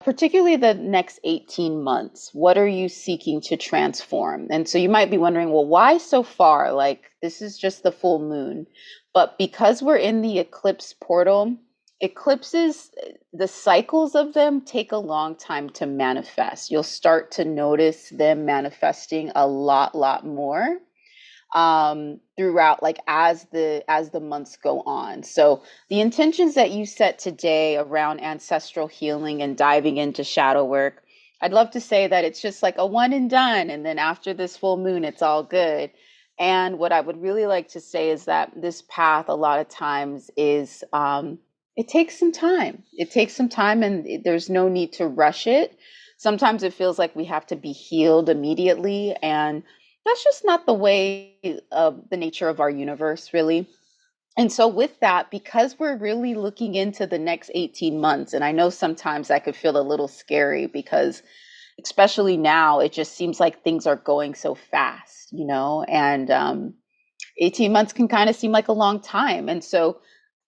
particularly the next 18 months, what are you seeking to transform? And so you might be wondering, well, why so far? Like, this is just the full moon. But because we're in the eclipse portal, eclipses, the cycles of them take a long time to manifest. You'll start to notice them manifesting a lot more throughout, like as the months go on. So the intentions that you set today around ancestral healing and diving into shadow work, I'd love to say that it's just like a one and done, and then after this full moon it's all good. And what I would really like to say is that this path a lot of times is it takes some time. It takes some time, and there's no need to rush it. Sometimes it feels like we have to be healed immediately, and that's just not the way of the nature of our universe, really. And so, with that, because we're really looking into the next 18 months, and I know sometimes that could feel a little scary because, especially now, it just seems like things are going so fast, and 18 months can kind of seem like a long time. And so,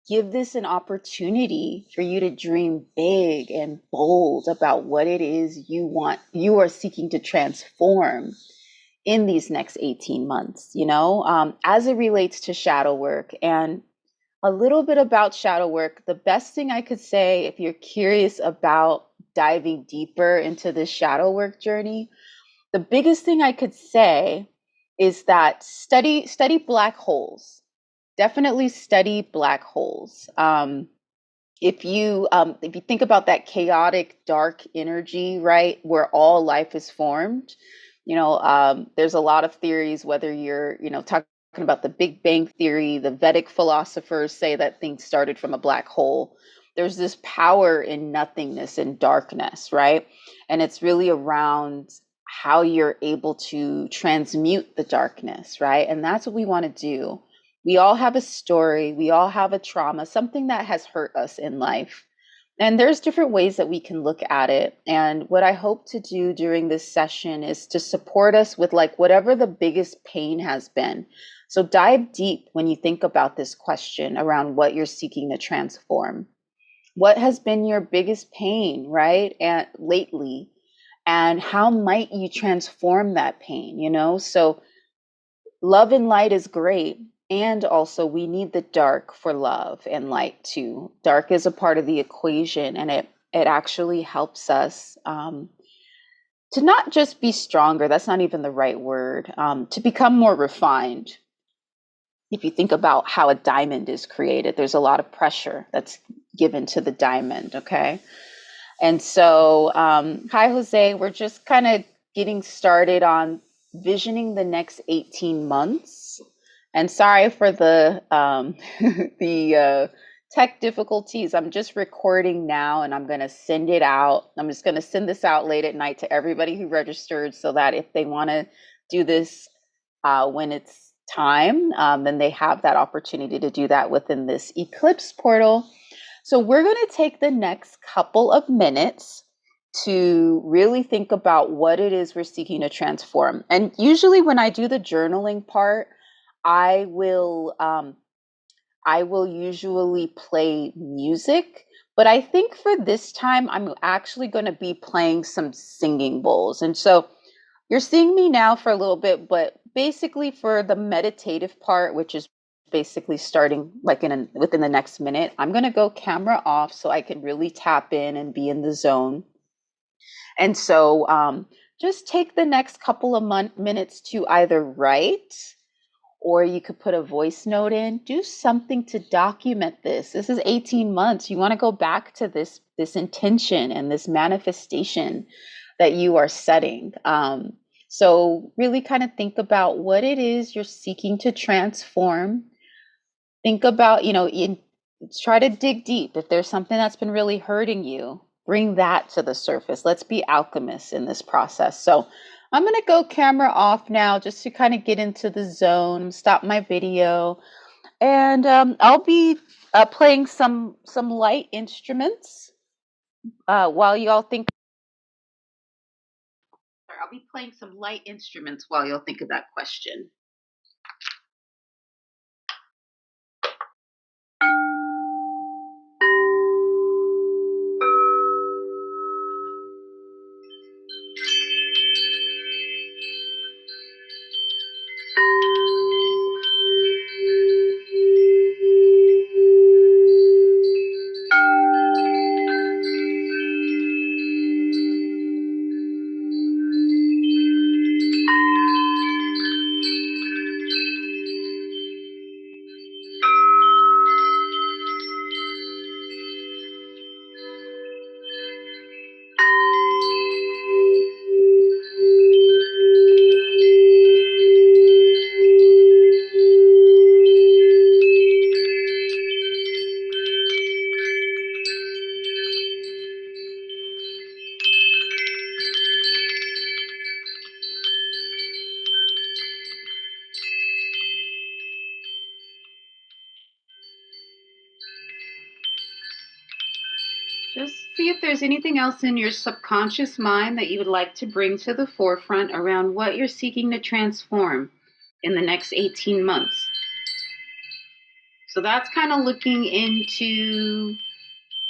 give this an opportunity for you to dream big and bold about what it is you are seeking to transform in these next 18 months, as it relates to shadow work. And a little bit about shadow work, the best thing I could say if you're curious about diving deeper into this shadow work journey, the biggest thing I could say is that study black holes. Definitely study black holes. If you think about that chaotic dark energy, right, where all life is formed, there's a lot of theories, whether you're talking about the Big Bang theory. The Vedic philosophers say that things started from a black hole. There's this power in nothingness and darkness, right? And it's really around how you're able to transmute the darkness, right? And that's what we want to do. We all have a story, we all have a trauma, something that has hurt us in life. And there's different ways that we can look at it. And what I hope to do during this session is to support us with like whatever the biggest pain has been. So dive deep when you think about this question around what you're seeking to transform. What has been your biggest pain, right? And lately, and how might you transform that pain, So love and light is great. And also, we need the dark for love and light too. Dark is a part of the equation, and it actually helps us to not just be stronger. That's not even the right word. To become more refined. If you think about how a diamond is created, there's a lot of pressure that's given to the diamond. Okay. And so, hi, Jose. We're just kind of getting started on visioning the next 18 months. And sorry for the the tech difficulties. I'm just recording now, and I'm going to send it out. I'm just going to send this out late at night to everybody who registered, so that if they want to do this when it's time, then they have that opportunity to do that within this Eclipse portal. So we're going to take the next couple of minutes to really think about what it is we're seeking to transform. And usually when I do the journaling part, I will usually play music, but I think for this time I'm actually going to be playing some singing bowls. And so you're seeing me now for a little bit, but basically for the meditative part, which is basically starting like within the next minute, I'm going to go camera off so I can really tap in and be in the zone. And so just take the next couple of minutes to either write, or you could put a voice note in. Do something to document this. This is 18 months. You want to go back to this intention and this manifestation that you are setting. So really kind of think about what it is you're seeking to transform. Think about, try to dig deep. If there's something that's been really hurting you, bring that to the surface. Let's be alchemists in this process. So I'm going to go camera off now just to kind of get into the zone, stop my video, and I'll be playing some light instruments while y'all think. I'll be playing some light instruments while y'all think of that question. Just see if there's anything else in your subconscious mind that you would like to bring to the forefront around what you're seeking to transform in the next 18 months. So that's kind of looking into,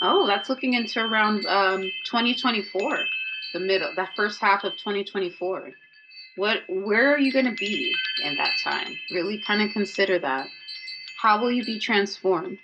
oh, that's looking into around 2024, that first half of 2024. Where are you going to be in that time? Really kind of consider that. How will you be transformed?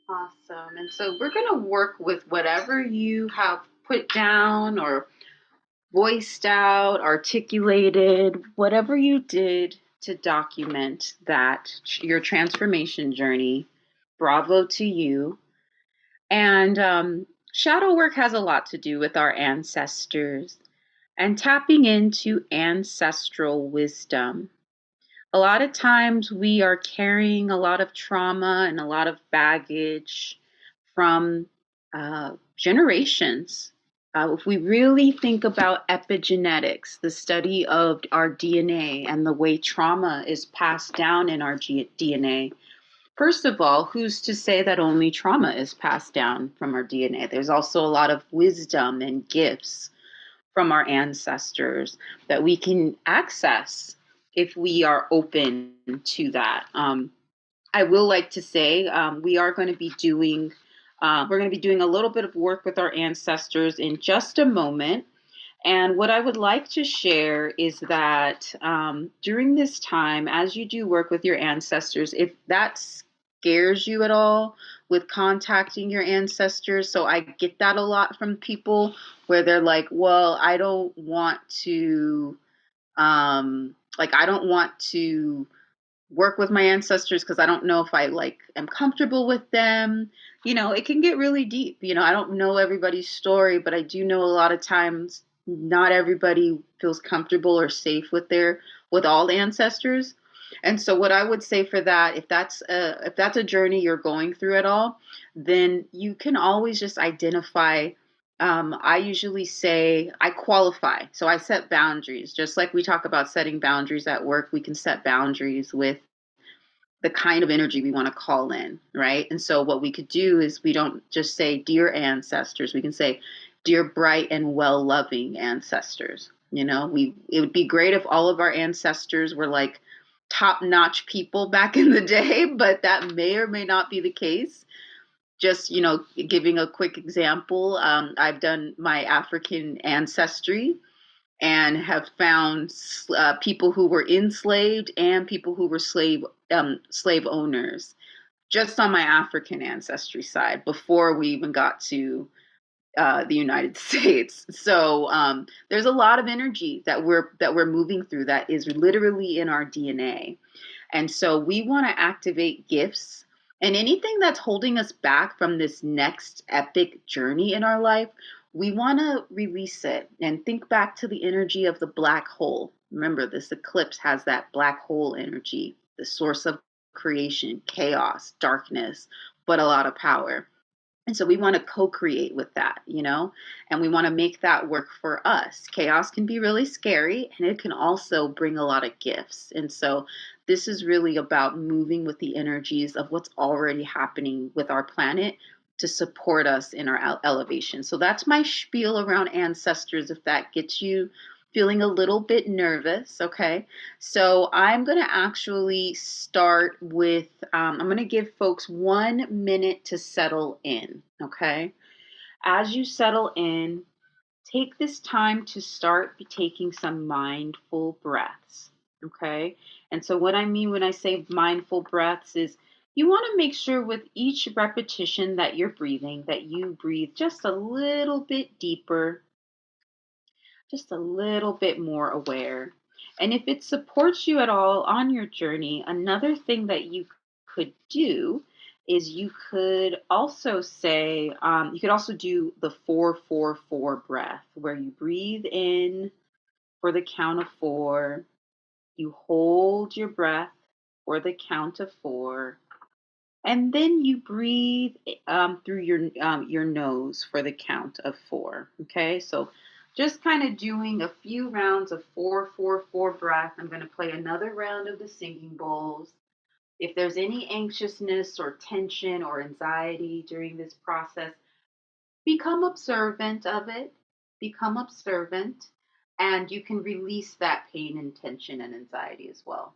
Awesome. And so we're going to work with whatever you have put down or voiced out, articulated, whatever you did to document that your transformation journey. Bravo to you. And shadow work has a lot to do with our ancestors and tapping into ancestral wisdom. A lot of times we are carrying a lot of trauma and a lot of baggage from generations. If we really think about epigenetics, the study of our DNA and the way trauma is passed down in our DNA, first of all, who's to say that only trauma is passed down from our DNA? There's also a lot of wisdom and gifts from our ancestors that we can access if we are open to that. I will like to say we are going to be doing we're going to be doing a little bit of work with our ancestors in just a moment. And what I would like to share is that during this time, as you do work with your ancestors, if that scares you at all with contacting your ancestors, so I get that a lot from people where they're like, well, I don't want to, I don't want to work with my ancestors because I don't know if I am comfortable with them. It can get really deep. I don't know everybody's story, but I do know a lot of times not everybody feels comfortable or safe with all ancestors. And so what I would say for that, if that's a journey you're going through at all, then you can always just identify. I usually say I qualify. So I set boundaries. Just like we talk about setting boundaries at work, we can set boundaries with the kind of energy we want to call in, right? And so what we could do is we don't just say, dear ancestors, we can say, dear bright and well-loving ancestors. It would be great if all of our ancestors were like top-notch people back in the day, but that may or may not be the case. Just, giving a quick example, I've done my African ancestry and have found people who were enslaved and people who were slave owners just on my African ancestry side before we even got to the United States. So there's a lot of energy that we're moving through that is literally in our DNA. And so we want to activate gifts and anything that's holding us back from this next epic journey in our life. We want to release it and think back to the energy of the black hole. Remember, this eclipse has that black hole energy, the source of creation, chaos, darkness, but a lot of power. And so we want to co-create with that, and we want to make that work for us. Chaos can be really scary and it can also bring a lot of gifts. And so this is really about moving with the energies of what's already happening with our planet to support us in our elevation. So that's my spiel around ancestors, if that gets you feeling a little bit nervous, okay? So I'm going to actually start with, I'm going to give folks 1 minute to settle in, okay? As you settle in, take this time to start taking some mindful breaths, okay? And so what I mean when I say mindful breaths is you want to make sure with each repetition that you're breathing, that you breathe just a little bit deeper, just a little bit more aware. And if it supports you at all on your journey, another thing that you could do is you could also say, you could also do the 4-4-4 breath, where you breathe in for the count of 4, you hold your breath for the count of 4, and then you breathe through your nose for the count of 4. Okay, so just kind of doing a few rounds of 4-4-4 breath. I'm going to play another round of the singing bowls. If there's any anxiousness or tension or anxiety during this process, become observant of it. Become observant, and you can release that pain and tension and anxiety as well.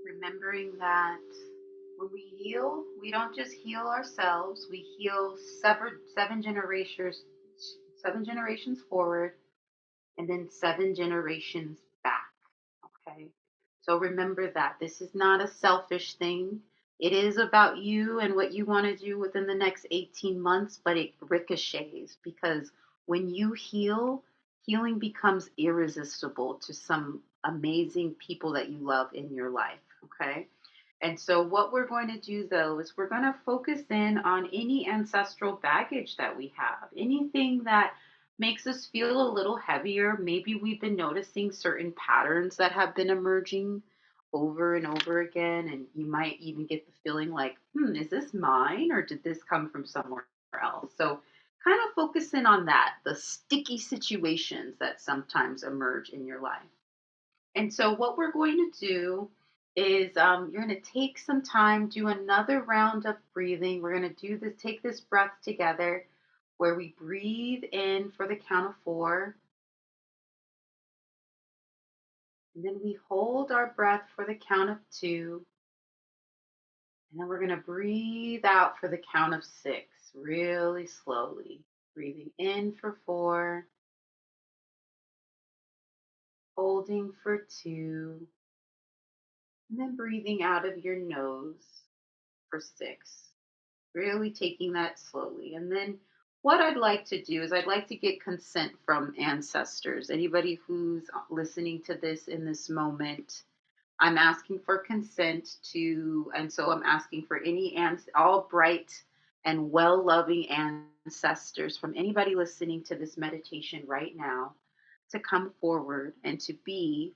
Remembering that when we heal, we don't just heal ourselves, we heal seven generations forward, and then 7 generations back. Okay. So remember that this is not a selfish thing. It is about you and what you want to do within the next 18 months, but it ricochets because when you heal, healing becomes irresistible to some amazing people that you love in your life. Okay. And so, what we're going to do though is we're going to focus in on any ancestral baggage that we have, anything that makes us feel a little heavier. Maybe we've been noticing certain patterns that have been emerging over and over again. And you might even get the feeling like, is this mine or did this come from somewhere else? So, kind of focus in on that, the sticky situations that sometimes emerge in your life. And so, what we're going to do is you're going to take some time, do another round of breathing. We're going to do this, take this breath together where we breathe in for the count of 4, and then we hold our breath for the count of 2, and then we're going to breathe out for the count of 6, really slowly. Breathing in for 4, holding for 2, and then breathing out of your nose for 6. Really taking that slowly. And then what I'd like to do is I'd like to get consent from ancestors. Anybody who's listening to this in this moment, I'm asking for consent to, and so I'm asking for all bright and well loving ancestors from anybody listening to this meditation right now to come forward and to be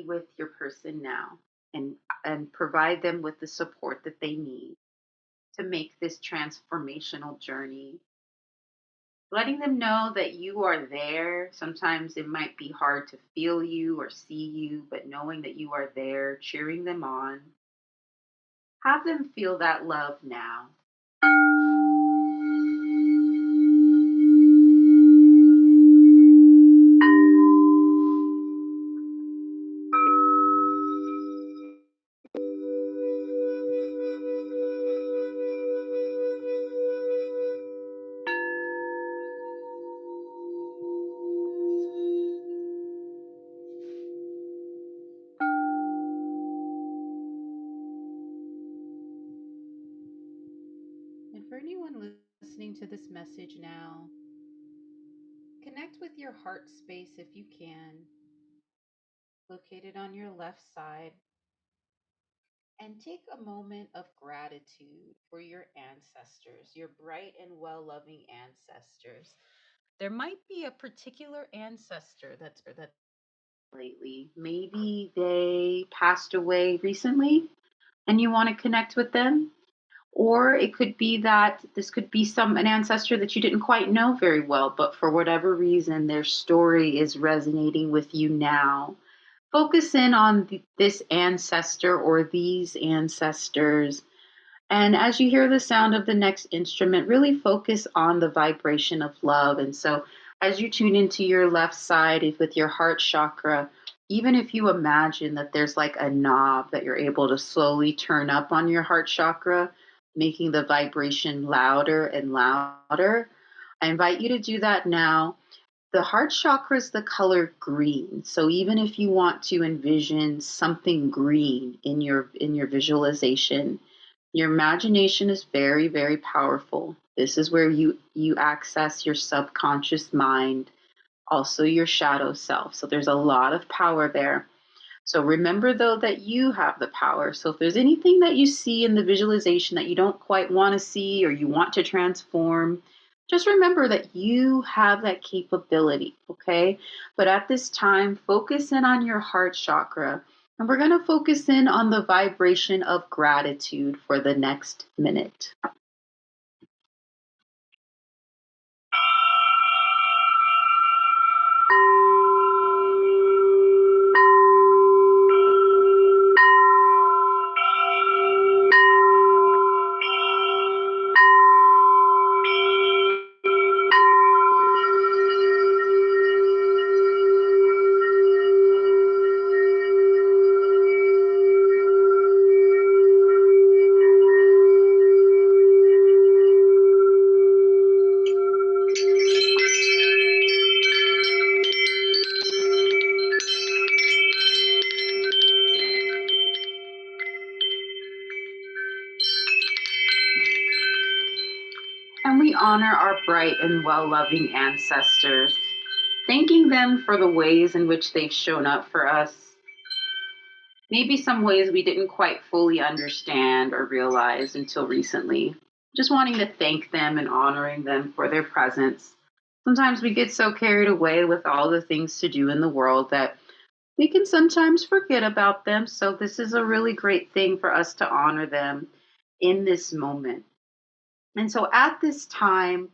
with your person now and provide them with the support that they need to make this transformational journey. Letting them know that you are there. Sometimes it might be hard to feel you or see you, but knowing that you are there, cheering them on. Have them feel that love now. And for anyone listening to this message now, connect with your heart space if you can, located on your left side, and take a moment of gratitude for your ancestors, your bright and well loving ancestors. There might be a particular ancestor that's lately. Maybe they passed away recently and you want to connect with them. Or it could be that this could be an ancestor that you didn't quite know very well, but for whatever reason, their story is resonating with you now. Focus in on this ancestor or these ancestors. And as you hear the sound of the next instrument, really focus on the vibration of love. And so as you tune into your left side with your heart chakra, even if you imagine that there's like a knob that you're able to slowly turn up on your heart chakra, making the vibration louder and louder. I invite you to do that now. The heart chakra is the color green. So even if you want to envision something green in your visualization, your imagination is very, very powerful. This is where you access your subconscious mind, also your shadow self. So there's a lot of power there. So remember though that you have the power. So if there's anything that you see in the visualization that you don't quite want to see or you want to transform, just remember that you have that capability, okay? But at this time, focus in on your heart chakra. And we're going to focus in on the vibration of gratitude for the next minute. And we honor our bright and well loving ancestors, thanking them for the ways in which they've shown up for us. Maybe some ways we didn't quite fully understand or realize until recently. Just wanting to thank them and honoring them for their presence. Sometimes we get so carried away with all the things to do in the world that we can sometimes forget about them. So, this is a really great thing for us to honor them in this moment. And so, at this time,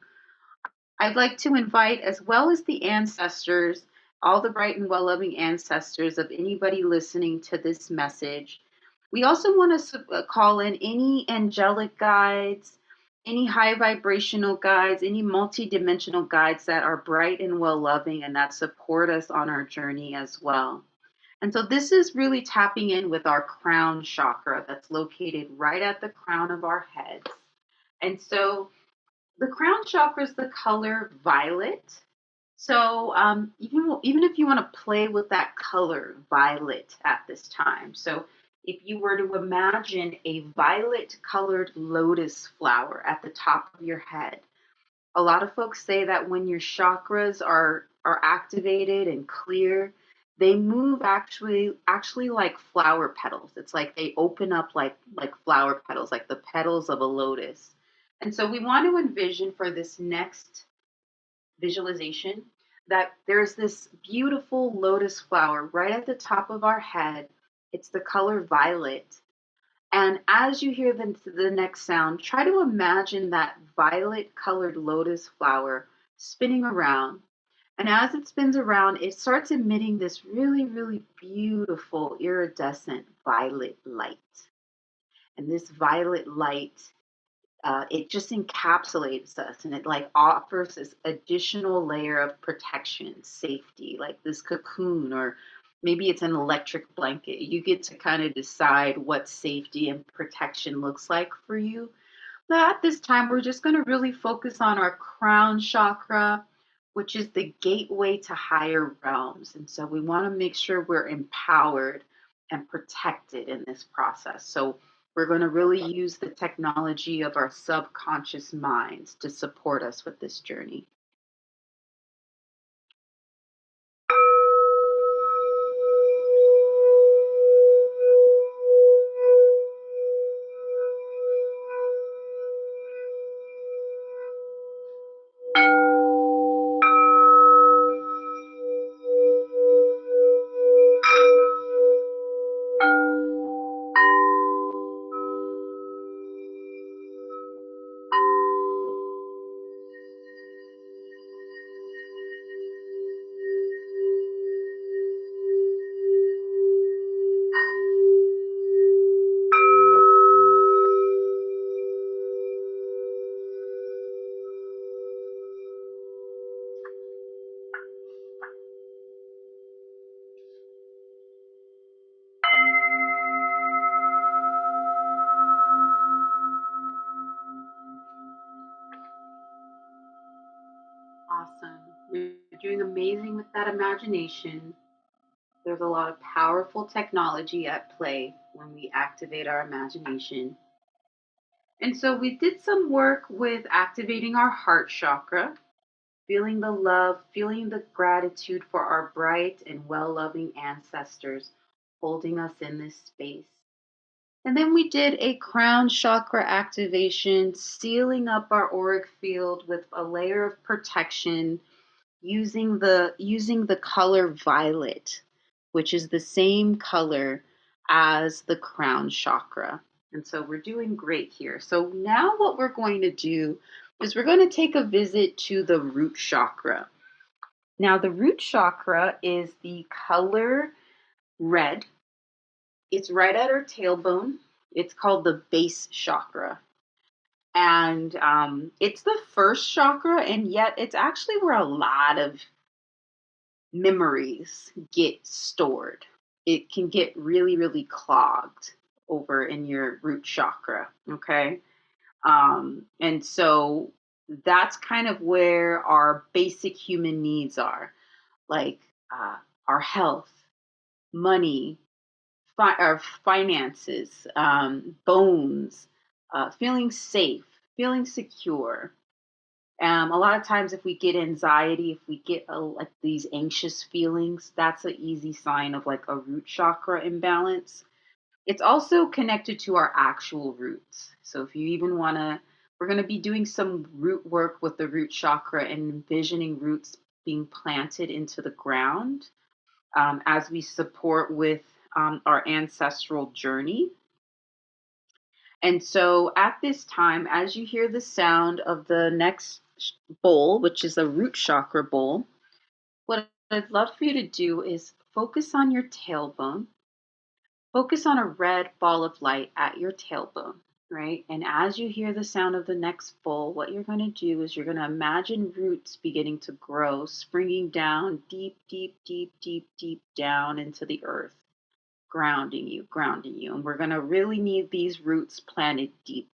I'd like to invite, as well as the ancestors, all the bright and well loving ancestors of anybody listening to this message. We also want to call in any angelic guides, any high vibrational guides, any multidimensional guides that are bright and well loving and that support us on our journey as well. And so this is really tapping in with our crown chakra that's located right at the crown of our heads. And so the crown chakra is the color violet. So even if you want to play with that color violet at this time, so if you were to imagine a violet colored lotus flower at the top of your head, a lot of folks say that when your chakras are activated and clear, they move actually like flower petals. It's like they open up like flower petals, like the petals of a lotus. And so we want to envision for this next visualization that there's this beautiful lotus flower right at the top of our head. It's the color violet. And as you hear the next sound, try to imagine that violet colored lotus flower spinning around. And as it spins around, it starts emitting this really, really beautiful iridescent violet light. And this violet light, it just encapsulates us and it like offers this additional layer of protection, safety, like this cocoon, or maybe it's an electric blanket. You get to kind of decide what safety and protection looks like for you. But at this time, we're just going to really focus on our crown chakra, which is the gateway to higher realms. And so we want to make sure we're empowered and protected in this process. So we're going to really use the technology of our subconscious minds to support us with this journey. Awesome. You're doing amazing with that imagination. There's a lot of powerful technology at play when we activate our imagination. And so we did some work with activating our heart chakra, feeling the love, feeling the gratitude for our bright and well loving ancestors holding us in this space. And then we did a crown chakra activation, sealing up our auric field with a layer of protection using the color violet, which is the same color as the crown chakra. And so we're doing great here. So now what we're going to do is we're going to take a visit to the root chakra. Now the root chakra is the color red. It's right at our tailbone. It's called the base chakra. And it's the first chakra, and yet it's actually where a lot of memories get stored. It can get really, really clogged over in your root chakra. Okay. And so that's kind of where our basic human needs are, like our health, money, our finances, bones, feeling safe, feeling secure. A lot of times, if we get anxiety, if we get like these anxious feelings, that's an easy sign of like a root chakra imbalance. It's also connected to our actual roots. So, if you even want to, we're going to be doing some root work with the root chakra and envisioning roots being planted into the ground as we support with our ancestral journey. And so at this time, as you hear the sound of the next bowl, which is a root chakra bowl, what I'd love for you to do is focus on your tailbone. Focus on a red ball of light at your tailbone, right? And as you hear the sound of the next bowl, what you're going to do is you're going to imagine roots beginning to grow, springing down deep, deep, deep, deep, deep down into the earth, grounding you, grounding you. And we're going to really need these roots planted deep.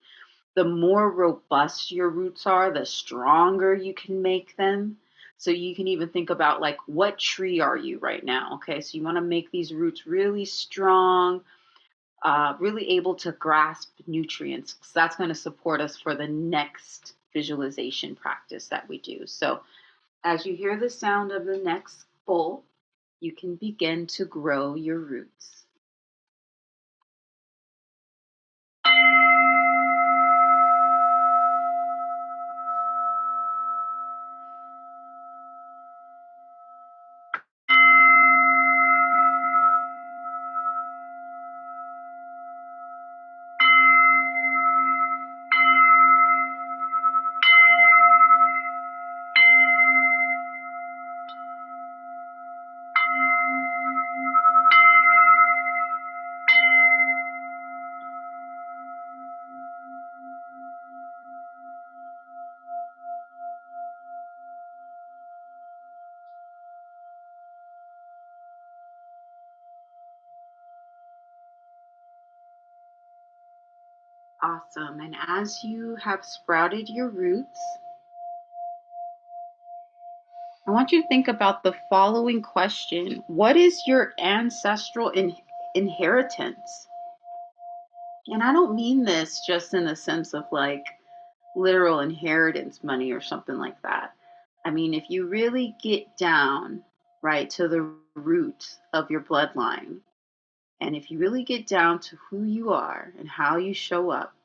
The more robust your roots are, the stronger you can make them. So you can even think about like, what tree are you right now? Okay, so you want to make these roots really strong, really able to grasp nutrients, because that's going to support us for the next visualization practice that we do. So as you hear the sound of the next bowl, you can begin to grow your roots. Awesome. And as you have sprouted your roots, I want you to think about the following question. What is your ancestral inheritance? And I don't mean this just in the sense of like literal inheritance money or something like that. I mean, if you really get down, right, to the root of your bloodline, and if you really get down to who you are and how you show up,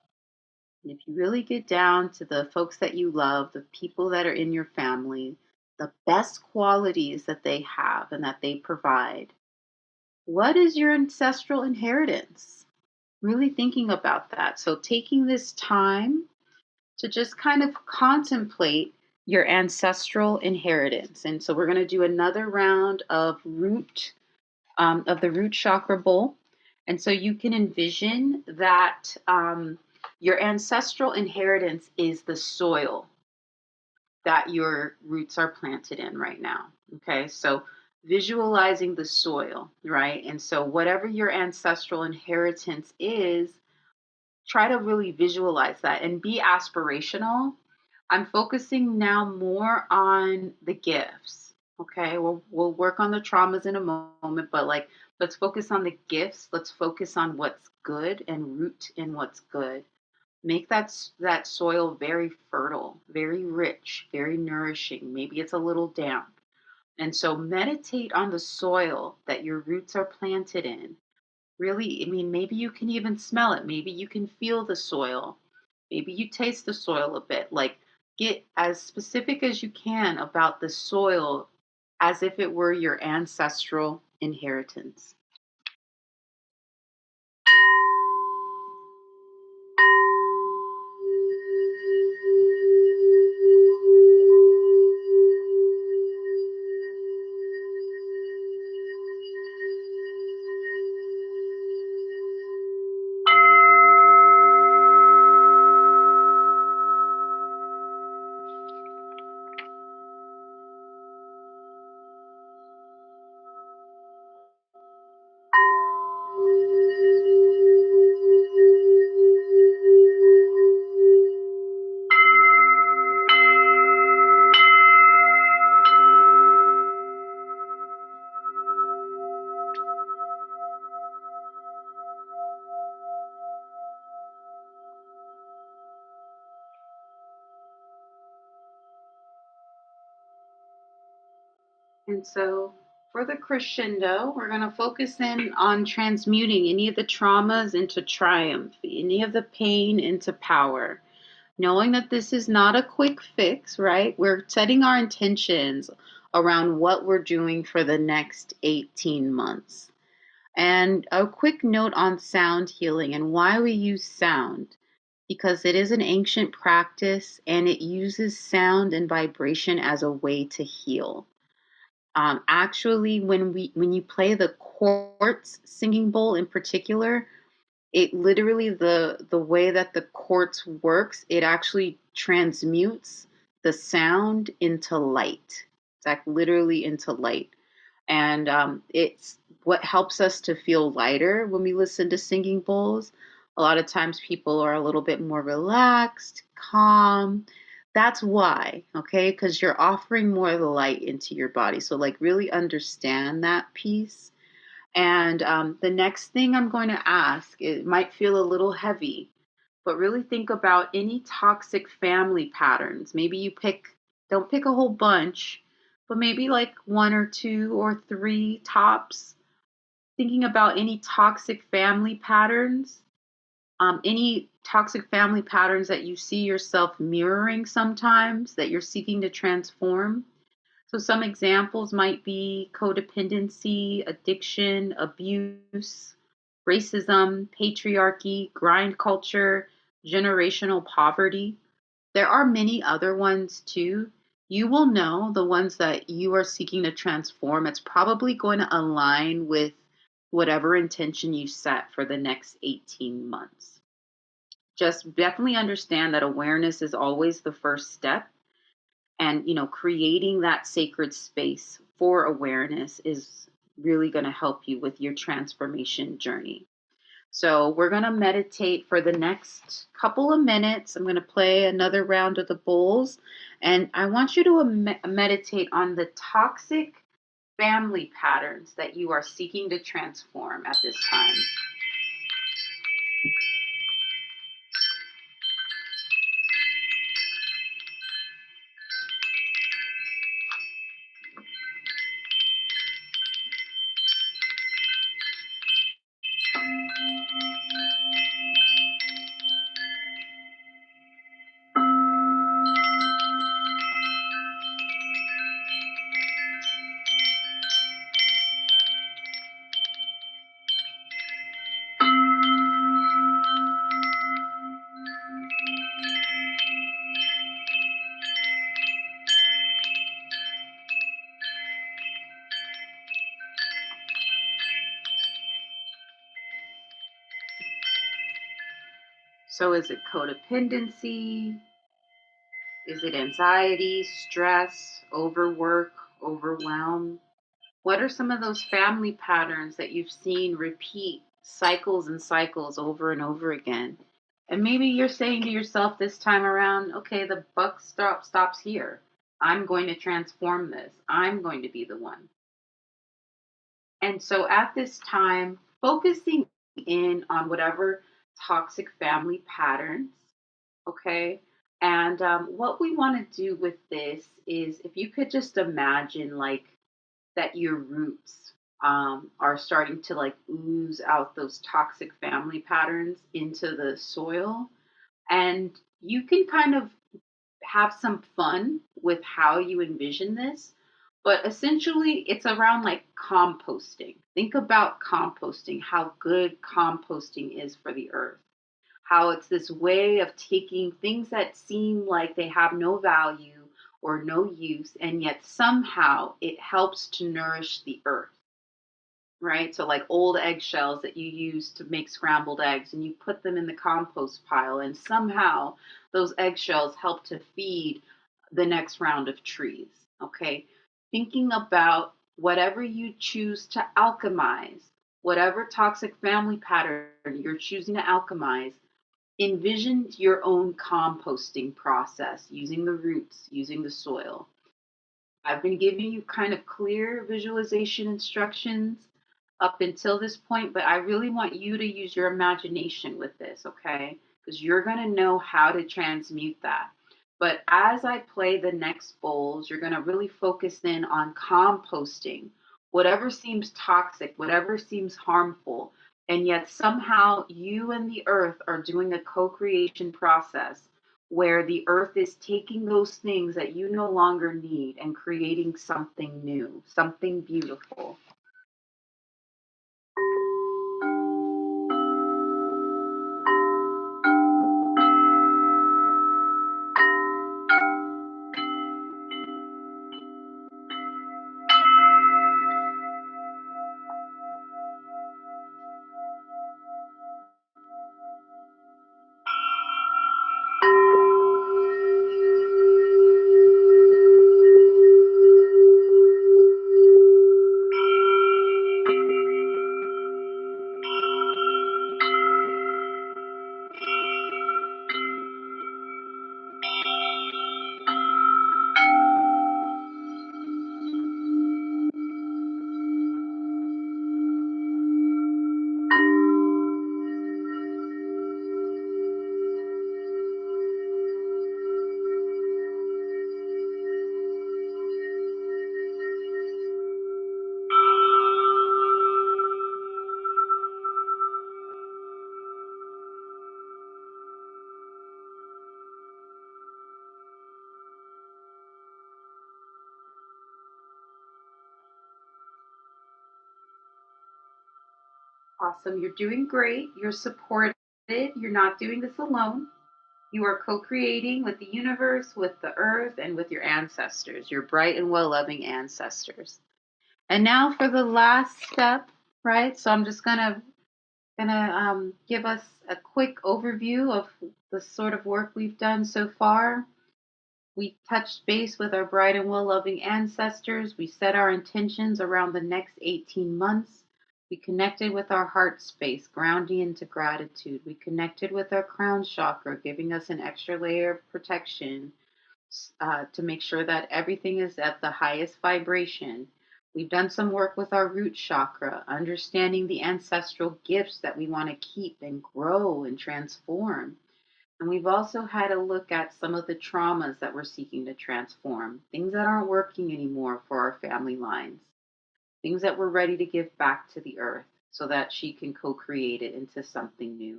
and if you really get down to the folks that you love, the people that are in your family, the best qualities that they have and that they provide, what is your ancestral inheritance? Really thinking about that. So, taking this time to just kind of contemplate your ancestral inheritance. And so, we're going to do another round of the root chakra bowl. And so you can envision that your ancestral inheritance is the soil that your roots are planted in right now. Okay, so visualizing the soil, right? And so, whatever your ancestral inheritance is, try to really visualize that and be aspirational. I'm focusing now more on the gifts. Okay, we'll work on the traumas in a moment, but like let's focus on the gifts. Let's focus on what's good and root in what's good. Make that soil very fertile, very rich, very nourishing. Maybe it's a little damp. And so meditate on the soil that your roots are planted in. Really, I mean, maybe you can even smell it. Maybe you can feel the soil. Maybe you taste the soil a bit. Like, get as specific as you can about the soil as if it were your ancestral inheritance. And so, for the crescendo, we're going to focus in on transmuting any of the traumas into triumph, any of the pain into power. Knowing that this is not a quick fix, right? We're setting our intentions around what we're doing for the next 18 months. And a quick note on sound healing and why we use sound, because it is an ancient practice and it uses sound and vibration as a way to heal. Actually, when you play the quartz singing bowl in particular, it literally the way that the quartz works, it actually transmutes the sound into light. It's like literally into light. And it's what helps us to feel lighter when we listen to singing bowls. A lot of times people are a little bit more relaxed, calm. That's why, okay? Because you're offering more of the light into your body. So, like, really understand that piece. And the next thing I'm going to ask, it might feel a little heavy, but really think about any toxic family patterns. Maybe don't pick a whole bunch, but maybe like one or two or three tops. Thinking about any toxic family patterns, any toxic family patterns that you see yourself mirroring sometimes that you're seeking to transform. So, some examples might be codependency, addiction, abuse, racism, patriarchy, grind culture, generational poverty. There are many other ones too. You will know the ones that you are seeking to transform. It's probably going to align with whatever intention you set for the next 18 months. Just definitely understand that awareness is always the first step, and creating that sacred space for awareness is really going to help you with your transformation journey. So we're going to meditate for the next couple of minutes. I'm going to play another round of the bowls, and I want you to meditate on the toxic family patterns that you are seeking to transform at this time. So is it codependency? Is it anxiety, stress, overwork, overwhelm? What are some of those family patterns that you've seen repeat cycles and cycles over and over again? And maybe you're saying to yourself this time around, okay, the buck stops here. I'm going to transform this. I'm going to be the one. And so at this time, focusing in on whatever toxic family patterns, okay? And what we want to do with this is if you could just imagine like that your roots are starting to like ooze out those toxic family patterns into the soil. And you can kind of have some fun with how you envision this. But essentially, it's around like composting. Think about composting, how good composting is for the earth, how it's this way of taking things that seem like they have no value or no use, and yet somehow it helps to nourish the earth, right? So, like old eggshells that you use to make scrambled eggs, and you put them in the compost pile, and somehow those eggshells help to feed the next round of trees. Okay. Thinking about whatever you choose to alchemize, whatever toxic family pattern you're choosing to alchemize, envision your own composting process using the roots, using the soil. I've been giving you kind of clear visualization instructions up until this point, but I really want you to use your imagination with this, okay? Because you're going to know how to transmute that. But as I play the next bowls, you're going to really focus in on composting whatever seems toxic, whatever seems harmful, and yet somehow you and the earth are doing a co creation process where the earth is taking those things that you no longer need and creating something new, something beautiful. Awesome. You're doing great. You're supported. You're not doing this alone. You are co creating with the universe, with the earth, and with your ancestors, your bright and well loving ancestors. And now for the last step, right? So I'm just gonna give us a quick overview of the sort of work we've done so far. We touched base with our bright and well loving ancestors. We set our intentions around the next 18 months. We connected with our heart space, grounding into gratitude. We connected with our crown chakra, giving us an extra layer of protection to make sure that everything is at the highest vibration. We've done some work with our root chakra, understanding the ancestral gifts that we want to keep and grow and transform. And we've also had a look at some of the traumas that we're seeking to transform, things that aren't working anymore for our family lines, things that we're ready to give back to the earth so that she can co create it into something new.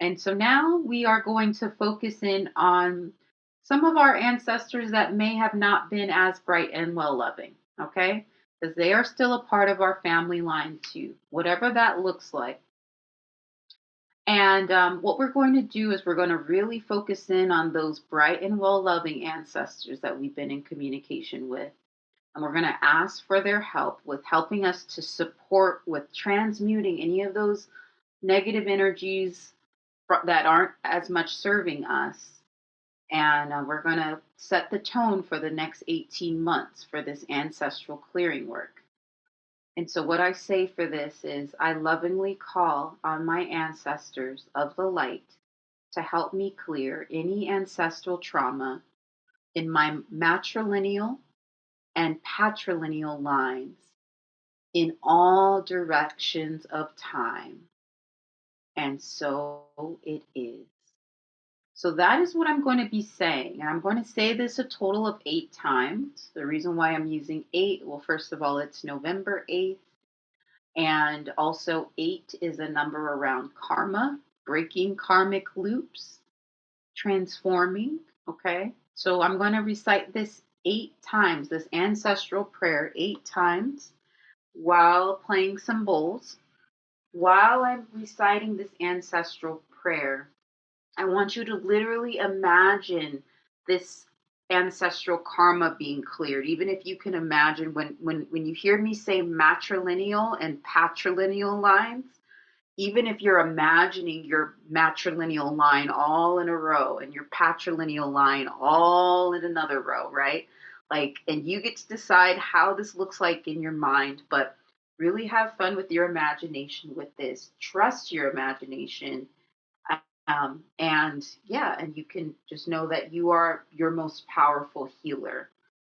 And so now we are going to focus in on some of our ancestors that may have not been as bright and well loving, okay? Because they are still a part of our family line too, whatever that looks like. And what we're going to do is we're going to really focus in on those bright and well loving ancestors that we've been in communication with. And we're going to ask for their help with helping us to support with transmuting any of those negative energies that aren't as much serving us. And we're going to set the tone for the next 18 months for this ancestral clearing work. And so, what I say for this is, I lovingly call on my ancestors of the light to help me clear any ancestral trauma in my matrilineal and patrilineal lines in all directions of time. And so it is. So that is what I'm going to be saying. And I'm going to say this a total of 8 times. The reason why I'm using eight, well, first of all, it's November 8th. And also, eight is a number around karma, breaking karmic loops, transforming. Okay. So I'm going to recite this 8 times, this ancestral prayer 8 times while playing some bowls. While I'm reciting this ancestral prayer, I want you to literally imagine this ancestral karma being cleared. Even if you can imagine when you hear me say matrilineal and patrilineal lines, even if you're imagining your matrilineal line all in a row and your patrilineal line all in another row, right? Like, and you get to decide how this looks like in your mind, but really have fun with your imagination with this. Trust your imagination. And yeah, and you can just know that you are your most powerful healer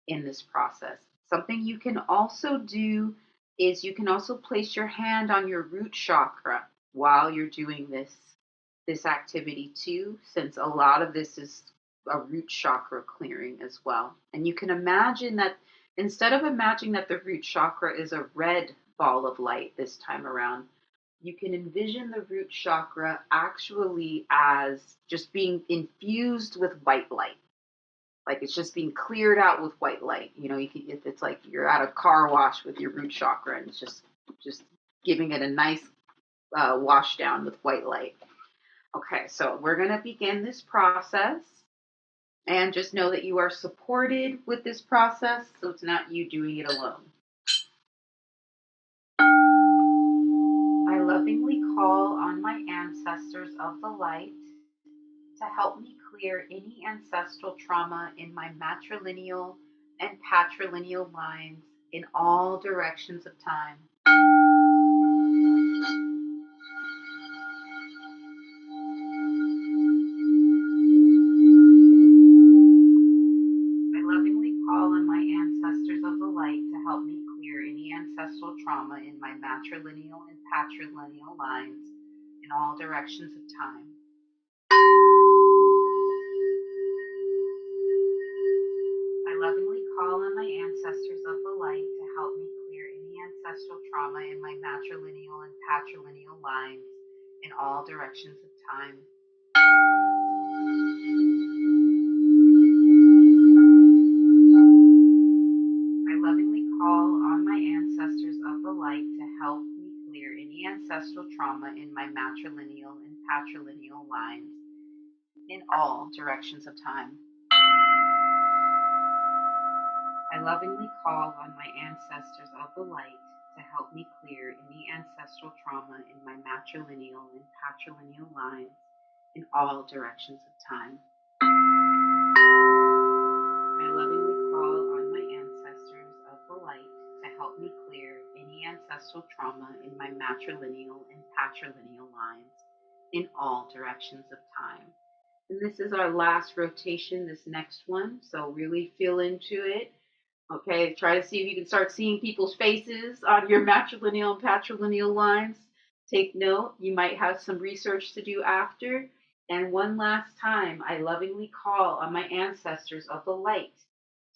in this process. Something you can also do is you can also place your hand on your root chakra while you're doing this activity too, since a lot of this is a root chakra clearing as well. And you can imagine that instead of imagining that the root chakra is a red ball of light this time around, you can envision the root chakra actually as just being infused with white light. Like it's just being cleared out with white light. You know, you can, if it's like you're at a car wash with your root chakra and it's just giving it a nice wash down with white light. Okay, so we're going to begin this process, and just know that you are supported with this process, so it's not you doing it alone. I lovingly call on my ancestors of the light to help me clear any ancestral trauma in my matrilineal and patrilineal lines in all directions of time. I lovingly call on my ancestors of the light to help me clear any ancestral trauma in my matrilineal and patrilineal lines in all directions of time. I lovingly call on my ancestors of the light to help me clear any ancestral trauma in my matrilineal and patrilineal lines in all directions of time. I lovingly call on my ancestors of the light to help me clear any ancestral trauma in my matrilineal and patrilineal lines in all directions of time. I lovingly call on my ancestors of the light to help me clear any ancestral trauma in my matrilineal and patrilineal lines in all directions of time. I lovingly call on my ancestors of the light to help me clear any ancestral trauma in my matrilineal and patrilineal lines in all directions of time. And this is our last rotation, this next one, so really feel into it. Okay, try to see if you can start seeing people's faces on your matrilineal and patrilineal lines. Take note, you might have some research to do after. And one last time, I lovingly call on my ancestors of the light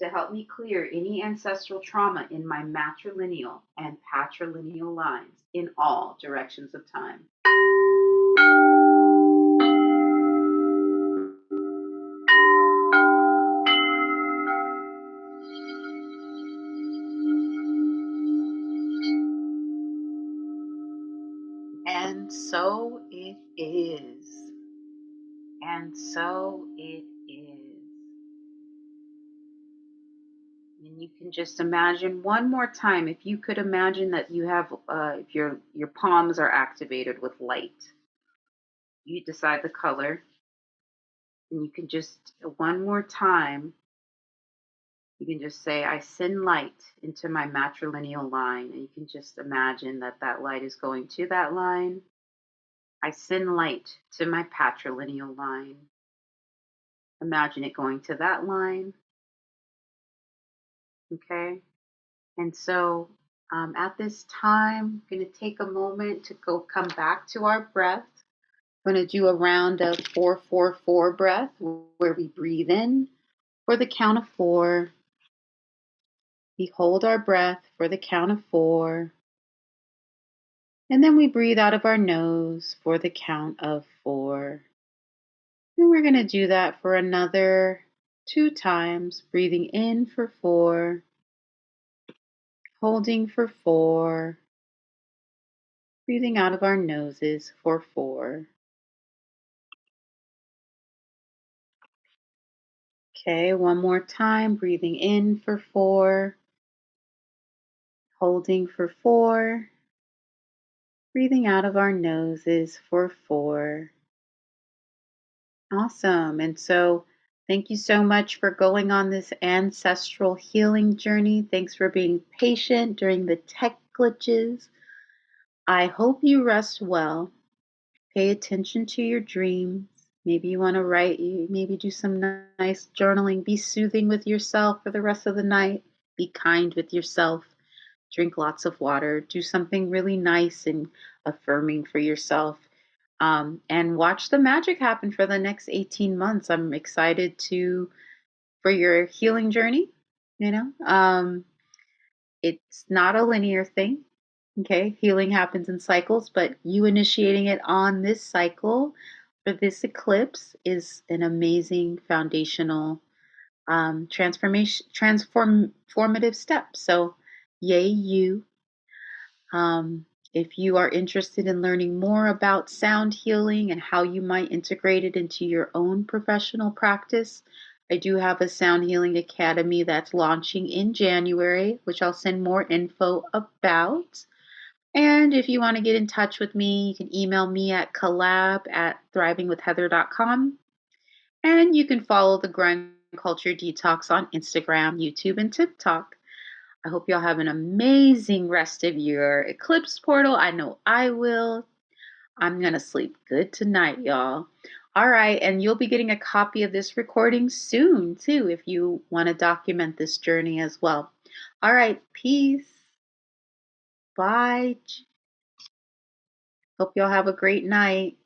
to help me clear any ancestral trauma in my matrilineal and patrilineal lines in all directions of time. And so it is. And so it is. And you can just imagine one more time, if you could imagine that you have, if your palms are activated with light, you decide the color, and you can just one more time You can just say, I send light into my matrilineal line. And you can just imagine that that light is going to that line. I send light to my patrilineal line. Imagine it going to that line. Okay. And so at this time, I'm going to take a moment to come back to our breath. We're going to do a round of 4-4-4 breath where we breathe in for the count of 4. We hold our breath for the count of 4. And then we breathe out of our nose for the count of 4. And we're going to do that for another 2 times, breathing in for 4, holding for 4, breathing out of our noses for 4. Okay, one more time, breathing in for 4, holding for 4, breathing out of our noses for 4. Awesome. And so thank you so much for going on this ancestral healing journey. Thanks for being patient during the tech glitches. I hope you rest well. Pay attention to your dreams. Maybe you want to write, maybe do some nice journaling. Be soothing with yourself for the rest of the night. Be kind with yourself. Drink lots of water. Do something really nice and affirming for yourself. And watch the magic happen for the next 18 months. I'm excited for your healing journey. You know, it's not a linear thing. Okay, healing happens in cycles, but you initiating it on this cycle for this eclipse is an amazing foundational transformative step. So, yay, you. If you are interested in learning more about sound healing and how you might integrate it into your own professional practice, I do have a Sound Healing Academy that's launching in January, which I'll send more info about. And if you want to get in touch with me, you can email me at collab@thrivingwithheather.com. And you can follow the Grind Culture Detox on Instagram, YouTube, and TikTok. I hope y'all have an amazing rest of your eclipse portal. I know I will. I'm going to sleep good tonight, y'all. All right. And you'll be getting a copy of this recording soon, too, if you want to document this journey as well. All right. Peace. Bye. Hope y'all have a great night.